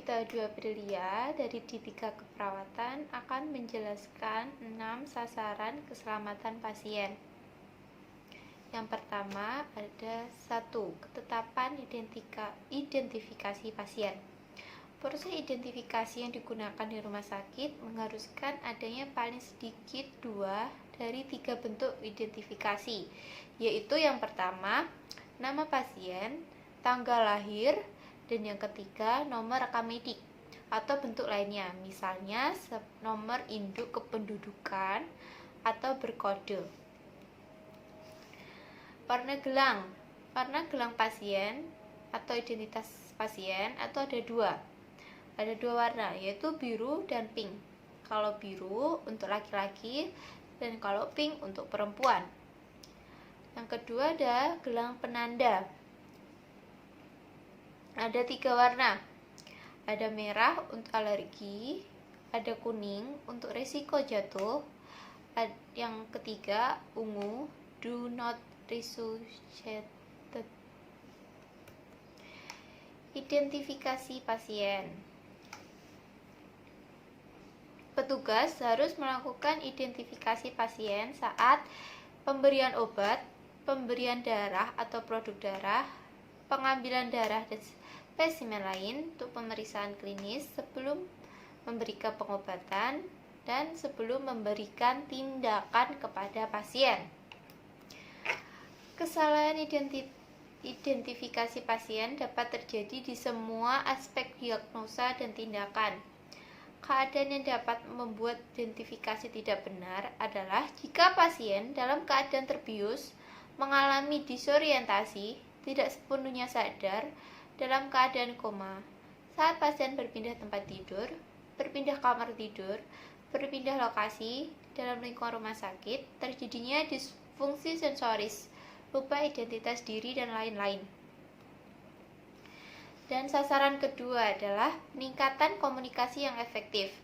Gita Dwi Aprilia dari D3 Keperawatan akan menjelaskan 6 sasaran keselamatan pasien. Yang pertama ada 1. Ketetapan identifikasi pasien. Proses identifikasi yang digunakan di rumah sakit mengharuskan adanya paling sedikit 2 dari 3 bentuk identifikasi, yaitu yang pertama, nama pasien, tanggal lahir, dan yang ketiga, nomor rekam medik atau bentuk lainnya, misalnya nomor induk kependudukan atau berkode. Warna gelang pasien atau identitas pasien atau ada dua warna, yaitu biru dan pink. Kalau biru untuk laki-laki dan kalau pink untuk perempuan. Yang kedua ada gelang penanda. Ada 3 warna, ada merah untuk alergi, ada kuning untuk resiko jatuh, yang ketiga ungu, do not resuscitate. Identifikasi pasien. Petugas harus melakukan identifikasi pasien saat pemberian obat, pemberian darah atau produk darah, pengambilan darah dan spesimen lain untuk pemeriksaan klinis sebelum memberikan pengobatan dan sebelum memberikan tindakan kepada pasien. Kesalahan identifikasi pasien dapat terjadi di semua aspek diagnosa dan tindakan. Keadaan yang dapat membuat identifikasi tidak benar adalah jika pasien dalam keadaan terbius, mengalami disorientasi, tidak sepenuhnya sadar, dalam keadaan koma, saat pasien berpindah tempat tidur, berpindah kamar tidur, berpindah lokasi dalam lingkungan rumah sakit, terjadinya disfungsi sensoris, lupa identitas diri, dan lain-lain. Dan sasaran kedua adalah peningkatan komunikasi yang efektif.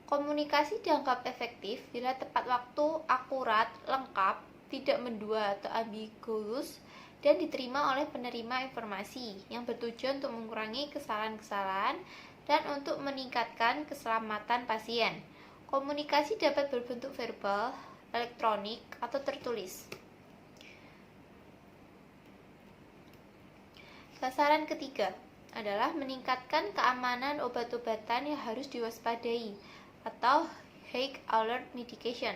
Komunikasi dianggap efektif bila tepat waktu, akurat, lengkap, tidak mendua atau ambiguous, dan diterima oleh penerima informasi yang bertujuan untuk mengurangi kesalahan-kesalahan dan untuk meningkatkan keselamatan pasien. Komunikasi dapat berbentuk verbal, elektronik, atau tertulis. Sasaran ketiga adalah meningkatkan keamanan obat-obatan yang harus diwaspadai atau high alert medication.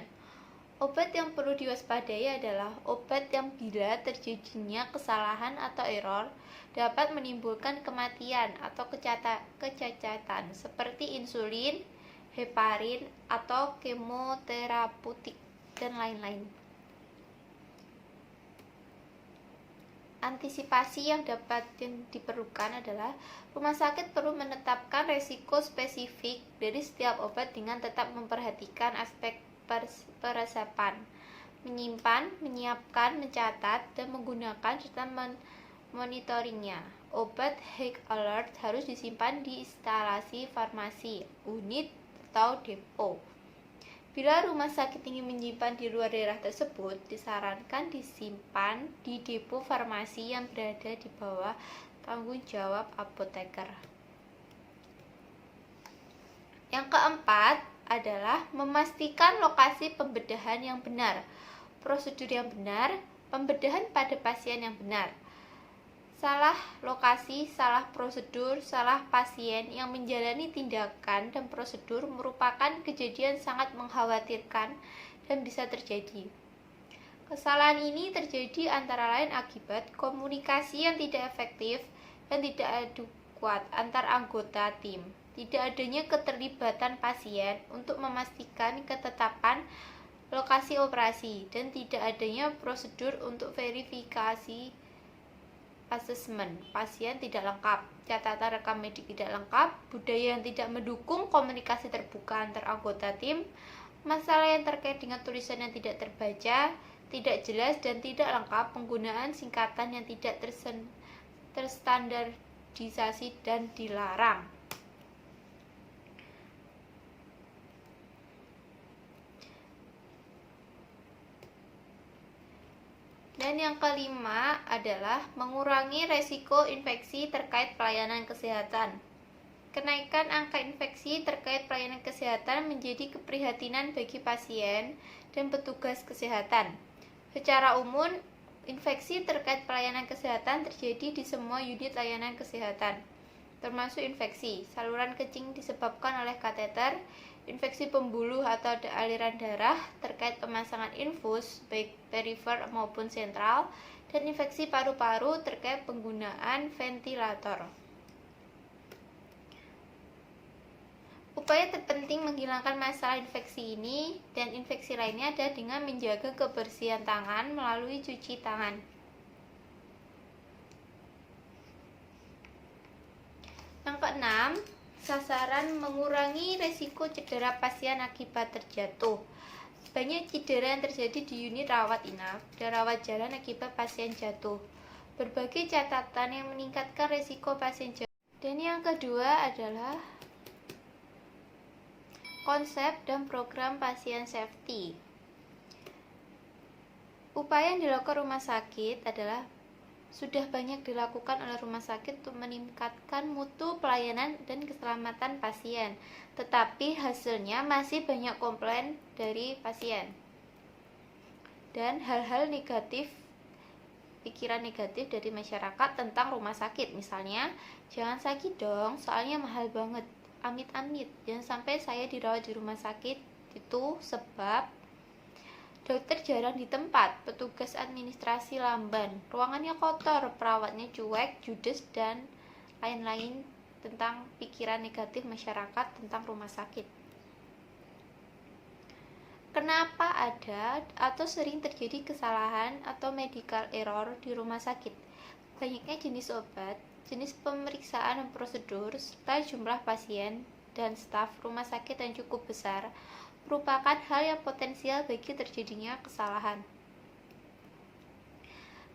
Obat yang perlu diwaspadai adalah obat yang bila terjadinya kesalahan atau error dapat menimbulkan kematian atau kecacatan seperti insulin, heparin, atau kemoterapeutik, dan lain-lain. Antisipasi yang diperlukan adalah rumah sakit perlu menetapkan resiko spesifik dari setiap obat dengan tetap memperhatikan aspek peresapan, menyimpan, menyiapkan, mencatat, dan menggunakan serta monitoringnya. Obat high alert harus disimpan di instalasi farmasi, unit, atau depo. Bila rumah sakit ingin menyimpan di luar daerah tersebut, disarankan disimpan di depo farmasi yang berada di bawah tanggung jawab apoteker. Yang keempat adalah memastikan lokasi pembedahan yang benar, prosedur yang benar, pembedahan pada pasien yang benar. Salah lokasi, salah prosedur, salah pasien yang menjalani tindakan dan prosedur merupakan kejadian sangat mengkhawatirkan dan bisa terjadi. Kesalahan ini terjadi antara lain akibat komunikasi yang tidak efektif dan tidak adekuat antar anggota tim, tidak adanya keterlibatan pasien untuk memastikan ketetapan lokasi operasi, dan tidak adanya prosedur untuk verifikasi asesmen pasien tidak lengkap, catatan rekam medik tidak lengkap, budaya yang tidak mendukung komunikasi terbuka antar anggota tim, masalah yang terkait dengan tulisan yang tidak terbaca, tidak jelas dan tidak lengkap, penggunaan singkatan yang tidak terstandardisasi dan dilarang. Dan yang kelima adalah mengurangi resiko infeksi terkait pelayanan kesehatan. Kenaikan angka infeksi terkait pelayanan kesehatan menjadi keprihatinan bagi pasien dan petugas kesehatan. Secara umum, infeksi terkait pelayanan kesehatan terjadi di semua unit layanan kesehatan, termasuk infeksi saluran kencing disebabkan oleh kateter, infeksi pembuluh atau aliran darah terkait pemasangan infus baik perifer maupun sentral, dan infeksi paru-paru terkait penggunaan ventilator. Upaya terpenting menghilangkan masalah infeksi ini dan infeksi lainnya adalah dengan menjaga kebersihan tangan melalui cuci tangan. Yang keenam, sasaran mengurangi resiko cedera pasien akibat terjatuh. Banyak cedera yang terjadi di unit rawat inap dan rawat jalan akibat pasien jatuh. Berbagai catatan yang meningkatkan resiko pasien jatuh. Dan yang kedua adalah konsep dan program pasien safety. Upaya yang dilakukan rumah sakit adalah sudah banyak dilakukan oleh rumah sakit untuk meningkatkan mutu pelayanan dan keselamatan pasien, tetapi hasilnya masih banyak komplain dari pasien dan hal-hal negatif, pikiran negatif dari masyarakat tentang rumah sakit. Misalnya, jangan sakit dong, soalnya mahal banget. Amit-amit, jangan sampai saya dirawat di rumah sakit itu sebab dokter jarang di tempat, petugas administrasi lamban, ruangannya kotor, perawatnya cuek, judes, dan lain-lain tentang pikiran negatif masyarakat tentang rumah sakit. Kenapa ada atau sering terjadi kesalahan atau medical error di rumah sakit? Banyaknya jenis obat, jenis pemeriksaan dan prosedur, serta jumlah pasien dan staf rumah sakit yang cukup besar merupakan hal yang potensial bagi terjadinya kesalahan.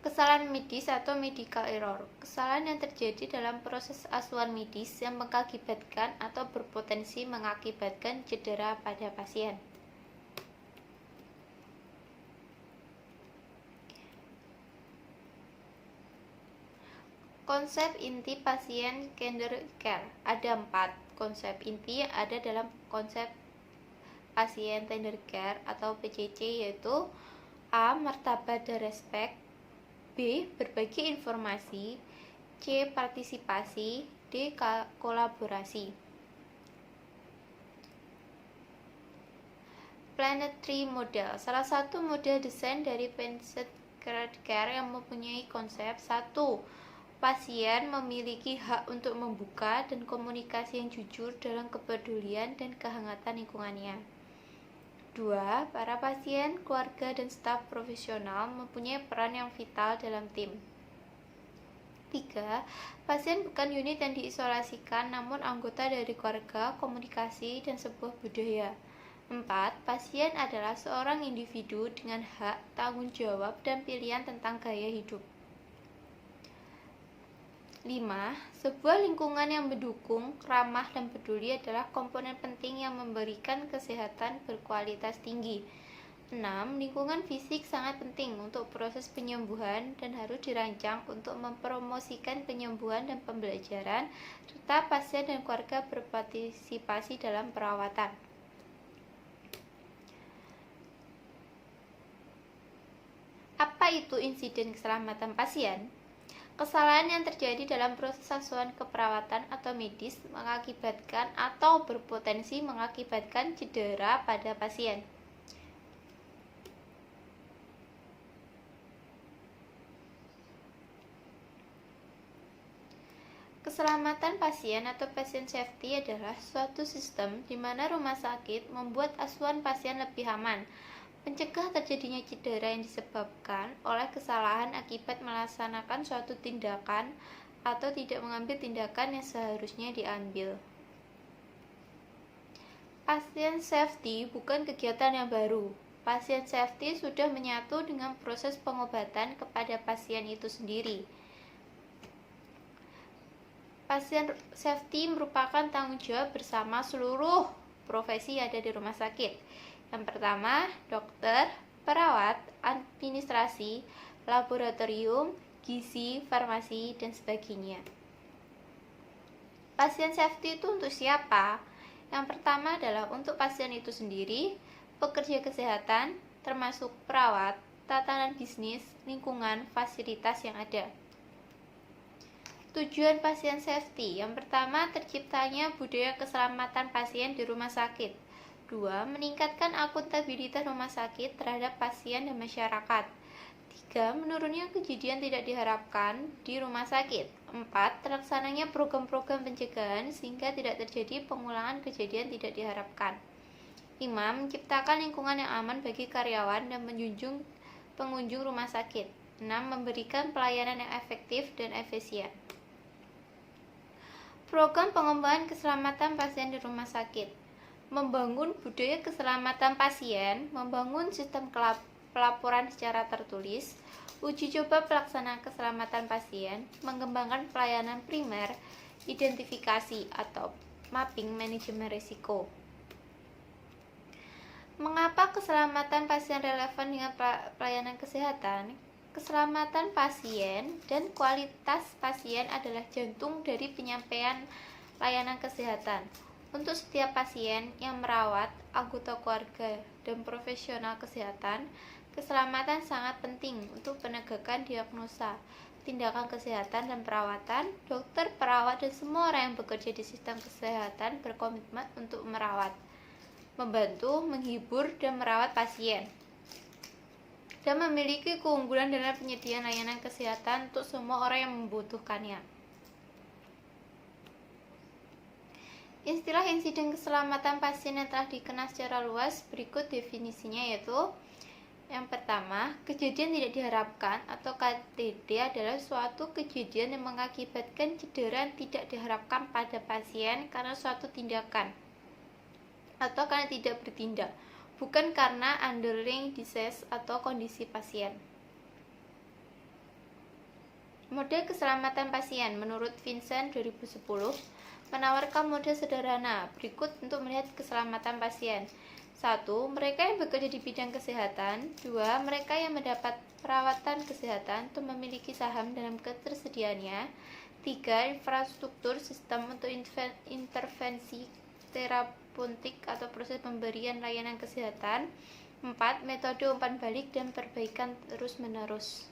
Kesalahan medis atau medical error, kesalahan yang terjadi dalam proses asuhan medis yang mengakibatkan atau berpotensi mengakibatkan cedera pada pasien. Konsep inti pasien tender care. Ada 4 konsep inti yang ada dalam konsep pasien tender care atau PCC, yaitu A. Martabat dan respek, B. Berbagi informasi, C. Partisipasi, D. Kolaborasi. Planetary Model, salah satu model desain dari patient care yang mempunyai konsep 1. Pasien memiliki hak untuk membuka dan komunikasi yang jujur dalam kepedulian dan kehangatan lingkungannya. 2. Para pasien, keluarga, dan staf profesional mempunyai peran yang vital dalam tim. 3. Pasien bukan unit yang diisolasikan, namun anggota dari keluarga, komunikasi, dan sebuah budaya. 4. Pasien adalah seorang individu dengan hak, tanggung jawab, dan pilihan tentang gaya hidup. 5. Sebuah lingkungan yang mendukung, ramah, dan peduli adalah komponen penting yang memberikan kesehatan berkualitas tinggi. 6. Lingkungan fisik sangat penting untuk proses penyembuhan dan harus dirancang untuk mempromosikan penyembuhan dan pembelajaran, serta pasien dan keluarga berpartisipasi dalam perawatan. Apa itu insiden keselamatan pasien? Kesalahan yang terjadi dalam proses asuhan keperawatan atau medis mengakibatkan atau berpotensi mengakibatkan cedera pada pasien. Keselamatan pasien atau patient safety adalah suatu sistem di mana rumah sakit membuat asuhan pasien lebih aman, mencegah terjadinya cedera yang disebabkan oleh kesalahan akibat melaksanakan suatu tindakan atau tidak mengambil tindakan yang seharusnya diambil. Patient safety bukan kegiatan yang baru. Patient safety sudah menyatu dengan proses pengobatan kepada pasien itu sendiri. Patient safety merupakan tanggung jawab bersama seluruh profesi yang ada di rumah sakit. Yang pertama, dokter, perawat, administrasi, laboratorium, gizi, farmasi, dan sebagainya. Pasien safety itu untuk siapa? Yang pertama adalah untuk pasien itu sendiri, pekerja kesehatan, termasuk perawat, tatanan bisnis, lingkungan, fasilitas yang ada. Tujuan pasien safety. Yang pertama, terciptanya budaya keselamatan pasien di rumah sakit. 2. Meningkatkan akuntabilitas rumah sakit terhadap pasien dan masyarakat. 3. Menurunnya kejadian tidak diharapkan di rumah sakit. 4. Terlaksananya program-program pencegahan sehingga tidak terjadi pengulangan kejadian tidak diharapkan. 5. Menciptakan lingkungan yang aman bagi karyawan dan pengunjung rumah sakit. 6. Memberikan pelayanan yang efektif dan efisien. Program pengembangan keselamatan pasien di rumah sakit. Membangun budaya keselamatan pasien, membangun sistem pelaporan secara tertulis, uji coba pelaksanaan keselamatan pasien, mengembangkan pelayanan primer, identifikasi atau mapping manajemen risiko. Mengapa keselamatan pasien relevan dengan pelayanan kesehatan? Keselamatan pasien dan kualitas pasien adalah jantung dari penyampaian layanan kesehatan. Untuk setiap pasien yang merawat, anggota keluarga, dan profesional kesehatan, keselamatan sangat penting untuk penegakan diagnosa, tindakan kesehatan dan perawatan. Dokter, perawat, dan semua orang yang bekerja di sistem kesehatan berkomitmen untuk merawat, membantu, menghibur, dan merawat pasien, dan memiliki keunggulan dalam penyediaan layanan kesehatan untuk semua orang yang membutuhkannya. Istilah insiden keselamatan pasien yang telah dikenal secara luas berikut definisinya, yaitu yang pertama, kejadian tidak diharapkan atau KTD adalah suatu kejadian yang mengakibatkan cedera tidak diharapkan pada pasien karena suatu tindakan atau karena tidak bertindak, bukan karena underlying disease atau kondisi pasien. Model keselamatan pasien menurut Vincent 2010 menawarkan model sederhana berikut untuk melihat keselamatan pasien. 1. Mereka yang bekerja di bidang kesehatan. 2. Mereka yang mendapat perawatan kesehatan untuk memiliki saham dalam ketersediaannya. 3. Infrastruktur sistem untuk intervensi terapeutik atau proses pemberian layanan kesehatan. 4. Metode umpan balik dan perbaikan terus-menerus.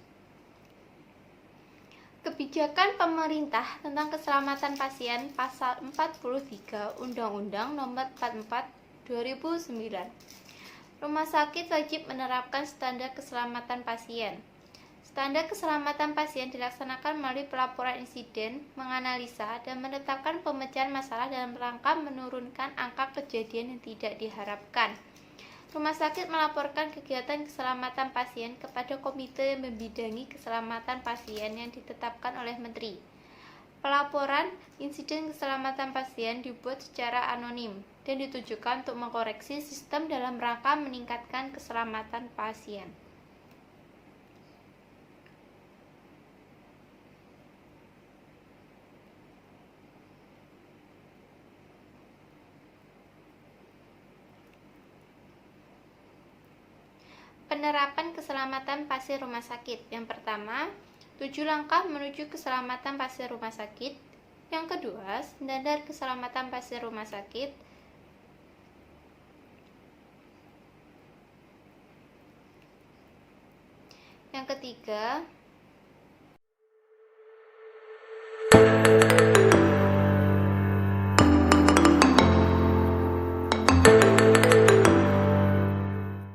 Kebijakan pemerintah tentang keselamatan pasien Pasal 43 Undang-Undang Nomor 44 2009. Rumah sakit wajib menerapkan standar keselamatan pasien. Standar keselamatan pasien dilaksanakan melalui pelaporan insiden, menganalisa, dan menetapkan pemecahan masalah dalam rangka menurunkan angka kejadian yang tidak diharapkan. Rumah sakit melaporkan kegiatan keselamatan pasien kepada komite yang membidangi keselamatan pasien yang ditetapkan oleh Menteri. Pelaporan insiden keselamatan pasien dibuat secara anonim dan ditujukan untuk mengkoreksi sistem dalam rangka meningkatkan keselamatan pasien. Penerapan keselamatan pasien rumah sakit. Yang pertama, 7 langkah menuju keselamatan pasien rumah sakit. Yang kedua, standar keselamatan pasien rumah sakit. Yang ketiga,